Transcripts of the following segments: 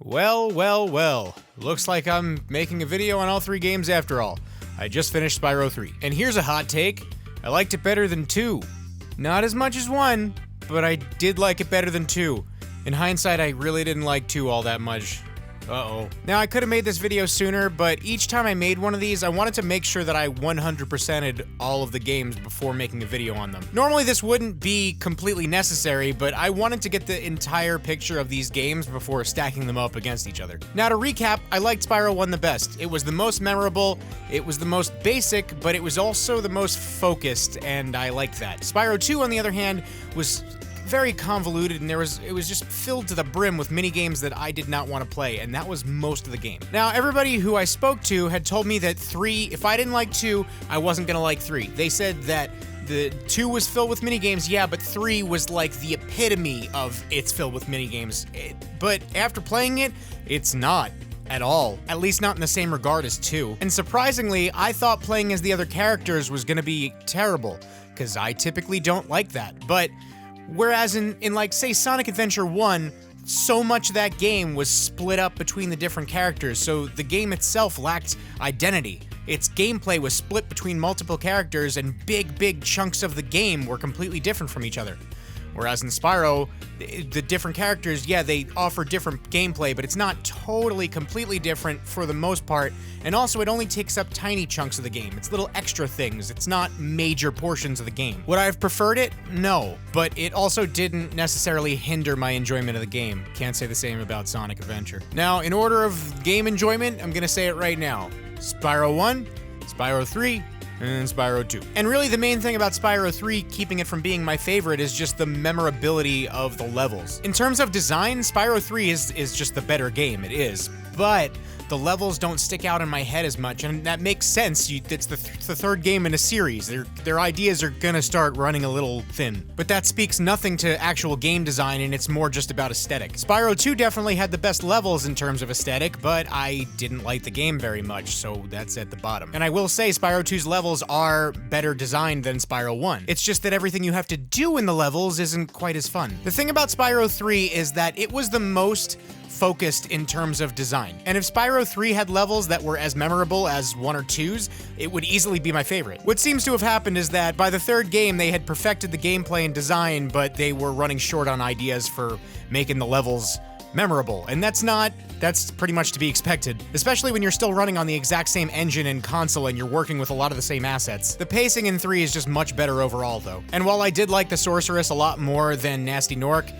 Well. Looks like I'm making a video on all 3 games after all. I just finished Spyro 3. And here's a hot take. I liked it better than 2. Not as much as 1, but I did like it better than 2. In hindsight, I really didn't like 2 all that much. Uh-oh. Now, I could have made this video sooner, but each time I made one of these, I wanted to make sure that I 100%ed all of the games before making a video on them. Normally, this wouldn't be completely necessary, but I wanted to get the entire picture of these games before stacking them up against each other. Now, to recap, I liked Spyro 1 the best. It was the most memorable, it was the most basic, but it was also the most focused, and I liked that. Spyro 2, on the other hand, was very convoluted, and it was just filled to the brim with mini games that I did not want to play, and that was most of the game. Now, everybody who I spoke to had told me that 3, if I didn't like 2, I wasn't gonna like 3. They said that the 2 was filled with minigames, yeah, but 3 was like the epitome of it's filled with minigames. But after playing it, it's not at all. At least not in the same regard as 2. And surprisingly, I thought playing as the other characters was gonna be terrible, because I typically don't like that. But whereas in like, say, Sonic Adventure 1, so much of that game was split up between the different characters, so the game itself lacked identity. Its gameplay was split between multiple characters, and big chunks of the game were completely different from each other. Whereas in Spyro, the different characters, yeah, they offer different gameplay, but it's not totally, completely different for the most part, and also it only takes up tiny chunks of the game. It's little extra things. It's not major portions of the game. Would I have preferred it? No, but it also didn't necessarily hinder my enjoyment of the game. Can't say the same about Sonic Adventure. Now, in order of game enjoyment, I'm gonna say it right now. Spyro 1, Spyro 3, and Spyro 2. And really the main thing about Spyro 3 keeping it from being my favorite is just the memorability of the levels. In terms of design, Spyro 3 is just the better game, it is. But the levels don't stick out in my head as much, and that makes sense. It's the third game in a series. Their ideas are gonna start running a little thin. But that speaks nothing to actual game design, and it's more just about aesthetic. Spyro 2 definitely had the best levels in terms of aesthetic, but I didn't like the game very much, so that's at the bottom. And I will say Spyro 2's levels are better designed than Spyro 1. It's just that everything you have to do in the levels isn't quite as fun. The thing about Spyro 3 is that it was the most focused in terms of design. And if Spyro 3 had levels that were as memorable as 1 or 2's, it would easily be my favorite. What seems to have happened is that by the 3rd game, they had perfected the gameplay and design, but they were running short on ideas for making the levels memorable. And that's pretty much to be expected, especially when you're still running on the exact same engine and console and you're working with a lot of the same assets. The pacing in 3 is just much better overall, though. And while I did like the Sorceress a lot more than Nasty Nork,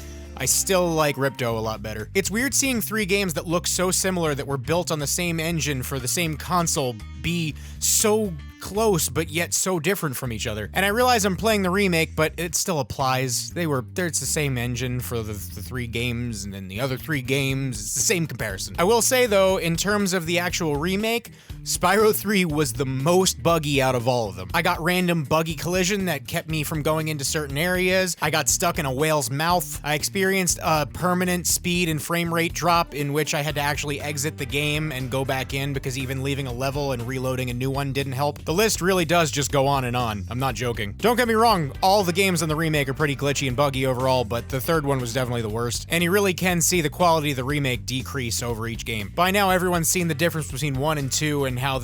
I still like Ripto a lot better. It's weird seeing 3 games that look so similar, that were built on the same engine for the same console, be so close but yet so different from each other. And I realize I'm playing the remake, but it still applies. It's the same engine for the 3 games, and then the other 3 games, it's the same comparison. I will say though, in terms of the actual remake, Spyro 3 was the most buggy out of all of them. I got random buggy collision that kept me from going into certain areas. I got stuck in a whale's mouth. I experienced a permanent speed and frame rate drop in which I had to actually exit the game and go back in because even leaving a level and reloading a new one didn't help. The list really does just go on and on. I'm not joking. Don't get me wrong, all the games in the remake are pretty glitchy and buggy overall, but the 3rd one was definitely the worst. And you really can see the quality of the remake decrease over each game. By now, everyone's seen the difference between 1 and 2 and how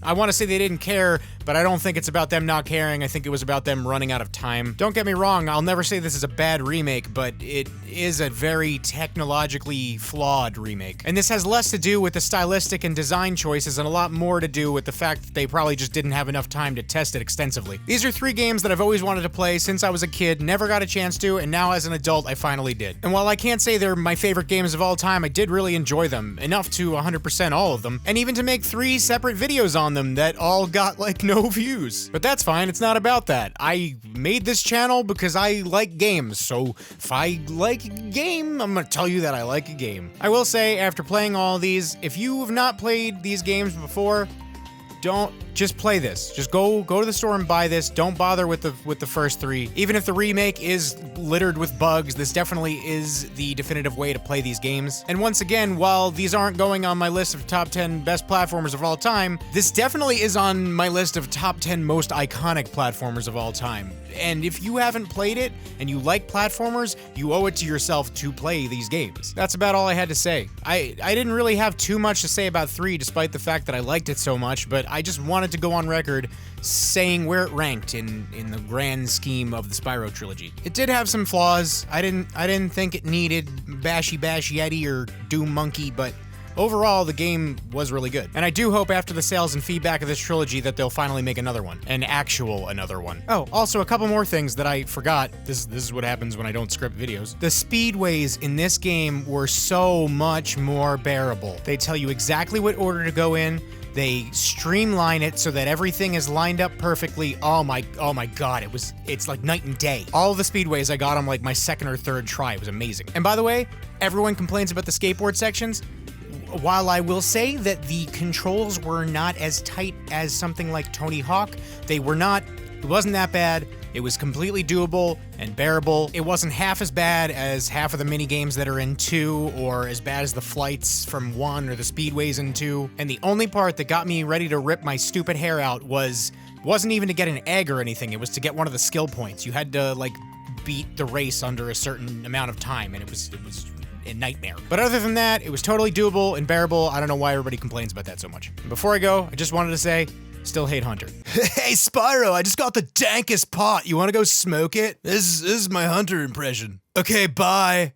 I want to say they didn't care, but I don't think it's about them not caring. I think it was about them running out of time. Don't get me wrong, I'll never say this is a bad remake, but it is a very technologically flawed remake. And this has less to do with the stylistic and design choices and a lot more to do with the fact that they probably just didn't have enough time to test it extensively. These are 3 games that I've always wanted to play since I was a kid, never got a chance to, and now as an adult, I finally did. And while I can't say they're my favorite games of all time, I did really enjoy them, enough to 100% all of them, and even to make 3 separate videos on them that all got like no views. But that's fine, it's not about that. I made this channel because I like games, so if I like a game, I'm gonna tell you that I like a game. I will say, after playing all these, if you have not played these games before, don't just play this. Just go to the store and buy this. Don't bother with the first 3. Even if the remake is littered with bugs, this definitely is the definitive way to play these games. And once again, while these aren't going on my list of top 10 best platformers of all time, this definitely is on my list of top 10 most iconic platformers of all time. And if you haven't played it and you like platformers, you owe it to yourself to play these games. That's about all I had to say. I didn't really have too much to say about 3 despite the fact that I liked it so much, but I just wanted to go on record saying where it ranked in the grand scheme of the Spyro trilogy. It did have some flaws. I didn't think it needed Bashy Bash Yeti or Doom Monkey, but overall, the game was really good. And I do hope after the sales and feedback of this trilogy that they'll finally make another one. Another one. Oh, also a couple more things that I forgot. This is what happens when I don't script videos. The Speedways in this game were so much more bearable. They tell you exactly what order to go in. They streamline it so that everything is lined up perfectly. Oh my god, it's like night and day. All the Speedways I got on like my second or third try. It was amazing. And by the way, everyone complains about the skateboard sections. While I will say that the controls were not as tight as something like Tony Hawk, it wasn't that bad. It was completely doable and bearable. It wasn't half as bad as half of the mini games that are in 2, or as bad as the flights from 1 or the Speedways in 2. And the only part that got me ready to rip my stupid hair out wasn't even to get an egg or anything. It was to get one of the skill points. You had to like beat the race under a certain amount of time, and it was a nightmare. But other than that, it was totally doable and bearable. I don't know why everybody complains about that so much. And before I go, I just wanted to say, still hate Hunter. Hey Spyro, I just got the dankest pot. You wanna go smoke it? This is my Hunter impression. Okay, bye.